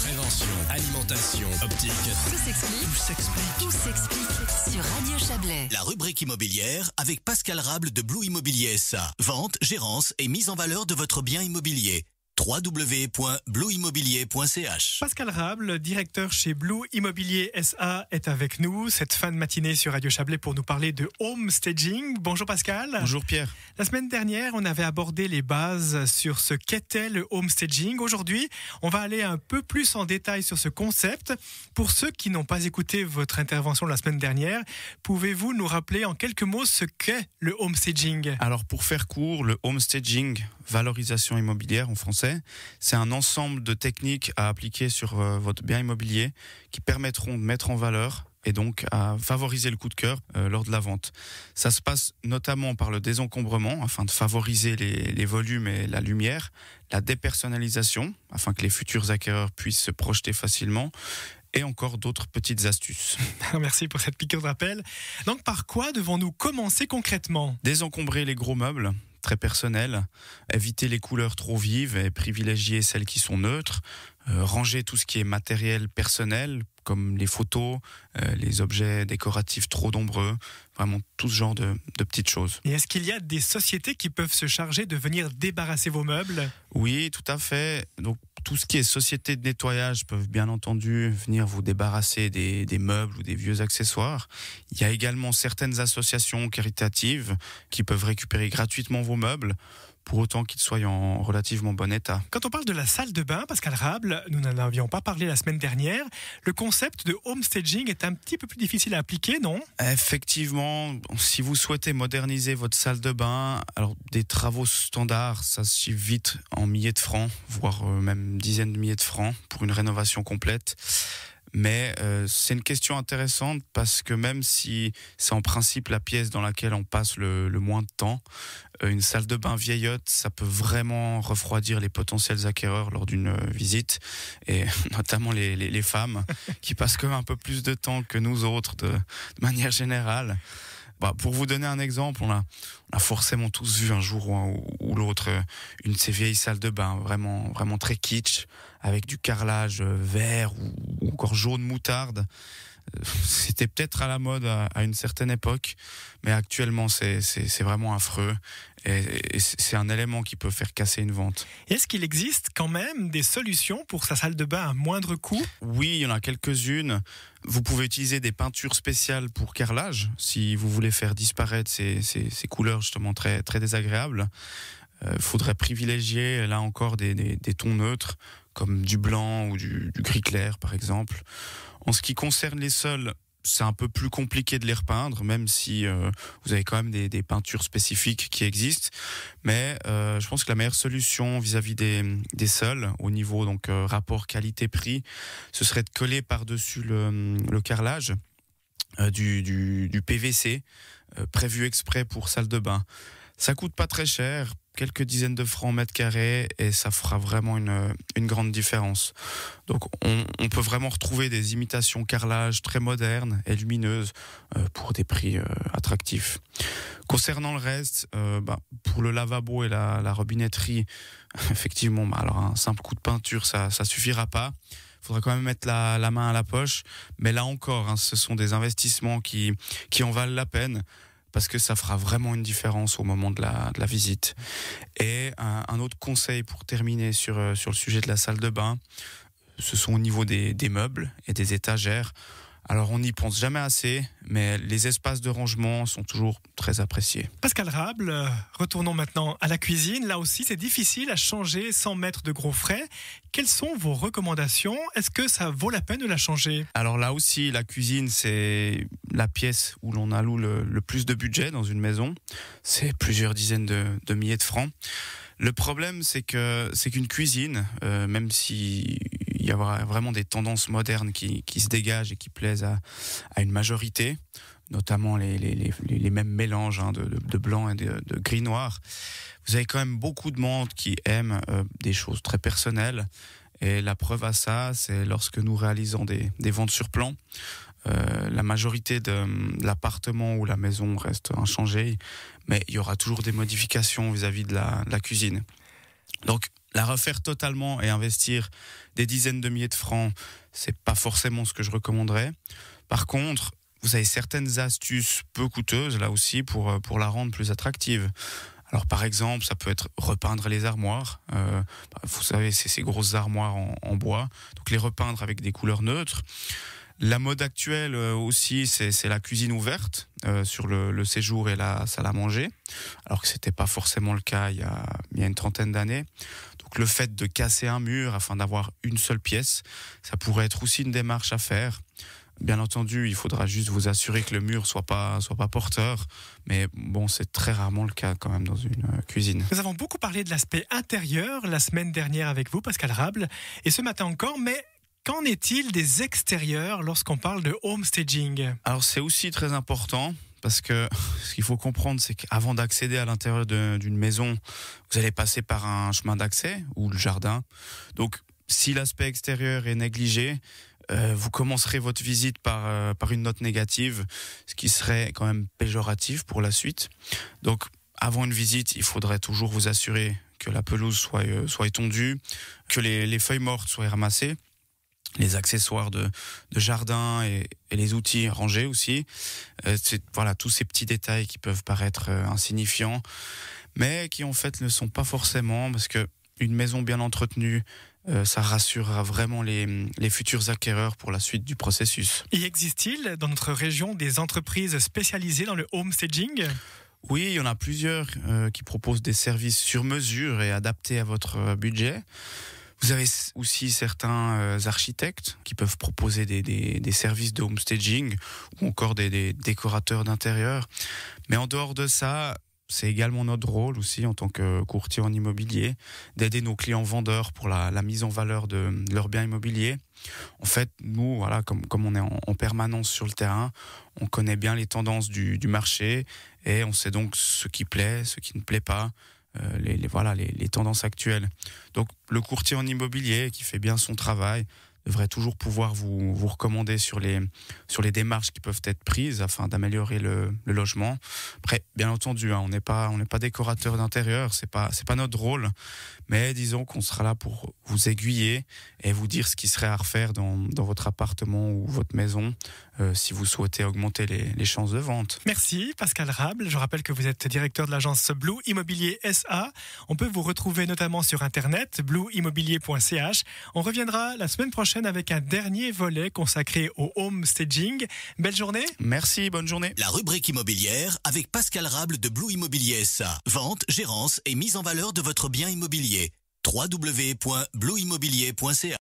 Prévention, alimentation, optique. Tout s'explique. Tout s'explique sur Radio Chablais. La rubrique immobilière avec Pascal Rable de Blue Immobilier SA. Vente, gérance et mise en valeur de votre bien immobilier. www.blueimmobilier.ch. Pascal Rable, directeur chez Blue Immobilier SA, est avec nous cette fin de matinée sur Radio Chablais pour nous parler de home staging. Bonjour Pascal. Bonjour Pierre. La semaine dernière, on avait abordé les bases sur ce qu'était le home staging. Aujourd'hui, on va aller un peu plus en détail sur ce concept. Pour ceux qui n'ont pas écouté votre intervention la semaine dernière, pouvez-vous nous rappeler en quelques mots ce qu'est le home staging ? Alors pour faire court, le home staging, valorisation immobilière en français, c'est un ensemble de techniques à appliquer sur votre bien immobilier qui permettront de mettre en valeur et donc à favoriser le coup de cœur lors de la vente. Ça se passe notamment par le désencombrement afin de favoriser les volumes et la lumière, la dépersonnalisation afin que les futurs acquéreurs puissent se projeter facilement et encore d'autres petites astuces. Merci pour cette piqûre de rappel. Donc par quoi devons-nous commencer concrètement ? Désencombrer les gros meubles très personnels, éviter les couleurs trop vives et privilégier celles qui sont neutres, ranger tout ce qui est matériel personnel comme les photos, les objets décoratifs trop nombreux, vraiment tout ce genre de petites choses. Et est-ce qu'il y a des sociétés qui peuvent se charger de venir débarrasser vos meubles ? Oui, tout à fait. Donc tout ce qui est société de nettoyage peuvent bien entendu venir vous débarrasser des meubles ou des vieux accessoires. Il y a également certaines associations caritatives qui peuvent récupérer gratuitement vos meubles, pour autant qu'ils soient en relativement bon état. Quand on parle de la salle de bain, Pascal Rable, nous n'en avions pas parlé la semaine dernière, le concept de home staging est un petit peu plus difficile à appliquer, non ? Effectivement, si vous souhaitez moderniser votre salle de bain, alors des travaux standards, ça se chiffre vite en milliers de francs, voire même dizaines de milliers de francs pour une rénovation complète. Mais c'est une question intéressante parce que même si c'est en principe la pièce dans laquelle on passe le moins de temps, une salle de bain vieillotte, ça peut vraiment refroidir les potentiels acquéreurs lors d'une visite, et notamment les femmes qui passent quand même un peu plus de temps que nous autres de manière générale. Bah, pour vous donner un exemple, on a forcément tous vu un jour ou l'autre une de ces vieilles salles de bain vraiment très kitsch, avec du carrelage vert ou encore jaune moutarde. C'était peut-être à la mode à une certaine époque, mais actuellement c'est vraiment affreux et c'est un élément qui peut faire casser une vente. Est-ce qu'il existe quand même des solutions pour sa salle de bain à moindre coût ? Oui, il y en a quelques-unes. Vous pouvez utiliser des peintures spéciales pour carrelage si vous voulez faire disparaître ces couleurs justement très, très désagréables. Faudrait privilégier là encore des tons neutres comme du blanc ou du gris clair par exemple. En ce qui concerne les sols, c'est un peu plus compliqué de les repeindre, même si vous avez quand même des peintures spécifiques qui existent. Mais je pense que la meilleure solution vis-à-vis des sols, au niveau donc rapport qualité-prix, ce serait de coller par-dessus le carrelage du PVC prévu exprès pour salle de bain. Ça coûte pas très cher, quelques dizaines de francs mètre carré, et ça fera vraiment une grande différence. Donc on peut vraiment retrouver des imitations carrelage très modernes et lumineuses pour des prix attractifs. Concernant le reste, pour le lavabo et la robinetterie, effectivement, alors un simple coup de peinture, ça suffira pas. Il faudra quand même mettre la main à la poche, mais là encore, ce sont des investissements qui en valent la peine, parce que ça fera vraiment une différence au moment de la visite. Et un autre conseil pour terminer sur le sujet de la salle de bain, ce sont au niveau des meubles et des étagères. Alors on n'y pense jamais assez, mais les espaces de rangement sont toujours très appréciés. Pascal Rable, retournons maintenant à la cuisine. Là aussi, c'est difficile à changer sans mettre de gros frais. Quelles sont vos recommandations ? Est-ce que ça vaut la peine de la changer ? Alors là aussi, la cuisine, c'est la pièce où l'on alloue le plus de budget dans une maison. C'est plusieurs dizaines de milliers de francs. Le problème, c'est qu'une cuisine, même si il y a vraiment des tendances modernes qui se dégagent et qui plaisent à une majorité, notamment les mêmes mélanges de blanc et de gris-noir, vous avez quand même beaucoup de monde qui aiment des choses très personnelles. Et la preuve à ça, c'est lorsque nous réalisons des ventes sur plan. La majorité de l'appartement ou la maison reste inchangée, mais il y aura toujours des modifications vis-à-vis de la cuisine. Donc, La refaire totalement et investir des dizaines de milliers de francs, c'est pas forcément ce que je recommanderais. Par contre, vous avez certaines astuces peu coûteuses là aussi pour la rendre plus attractive. Alors par exemple, ça peut être repeindre les armoires. Vous savez, c'est ces grosses armoires en bois. Donc les repeindre avec des couleurs neutres. La mode actuelle aussi, c'est la cuisine ouverte sur le séjour et la salle à manger. Alors que c'était pas forcément le cas il y a une trentaine d'années. Donc le fait de casser un mur afin d'avoir une seule pièce, ça pourrait être aussi une démarche à faire. Bien entendu, il faudra juste vous assurer que le mur soit pas porteur, mais bon, c'est très rarement le cas quand même dans une cuisine. Nous avons beaucoup parlé de l'aspect intérieur la semaine dernière avec vous, Pascal Rable, et ce matin encore, mais qu'en est-il des extérieurs lorsqu'on parle de homestaging ? Alors c'est aussi très important. Parce que ce qu'il faut comprendre, c'est qu'avant d'accéder à l'intérieur d'une maison, vous allez passer par un chemin d'accès ou le jardin. Donc, si l'aspect extérieur est négligé, vous commencerez votre visite par une note négative, ce qui serait quand même péjoratif pour la suite. Donc, avant une visite, il faudrait toujours vous assurer que la pelouse soit étendue, que les feuilles mortes soient ramassées, les accessoires de jardin et les outils rangés aussi. C'est tous ces petits détails qui peuvent paraître insignifiants, mais qui en fait ne sont pas forcément, parce que une maison bien entretenue, ça rassurera vraiment les futurs acquéreurs pour la suite du processus. Y existe-t-il dans notre région des entreprises spécialisées dans le homestaging ? Oui, il y en a plusieurs qui proposent des services sur mesure et adaptés à votre budget. Vous avez aussi certains architectes qui peuvent proposer des services de homestaging ou encore des décorateurs d'intérieur. Mais en dehors de ça, c'est également notre rôle aussi en tant que courtier en immobilier d'aider nos clients vendeurs pour la mise en valeur de leurs biens immobiliers. En fait, nous, comme on est en permanence sur le terrain, on connaît bien les tendances du marché et on sait donc ce qui plaît, ce qui ne plaît pas. Les tendances actuelles. Donc le courtier en immobilier qui fait bien son travail devrait toujours pouvoir vous recommander sur les démarches qui peuvent être prises afin d'améliorer le logement. Après, bien entendu, on n'est pas décorateur d'intérieur, c'est pas notre rôle, mais disons qu'on sera là pour vous aiguiller et vous dire ce qui serait à refaire dans votre appartement ou votre maison si vous souhaitez augmenter les chances de vente. Merci Pascal Rable. Je rappelle que vous êtes directeur de l'agence Blue Immobilier SA. On peut vous retrouver notamment sur internet blueimmobilier.ch. On reviendra la semaine prochaine avec un dernier volet consacré au homestaging. Belle journée. Merci, bonne journée. La rubrique immobilière avec Pascal Rable de Blue Immobilier SA. Vente, gérance et mise en valeur de votre bien immobilier. www.blueimmobilier.ch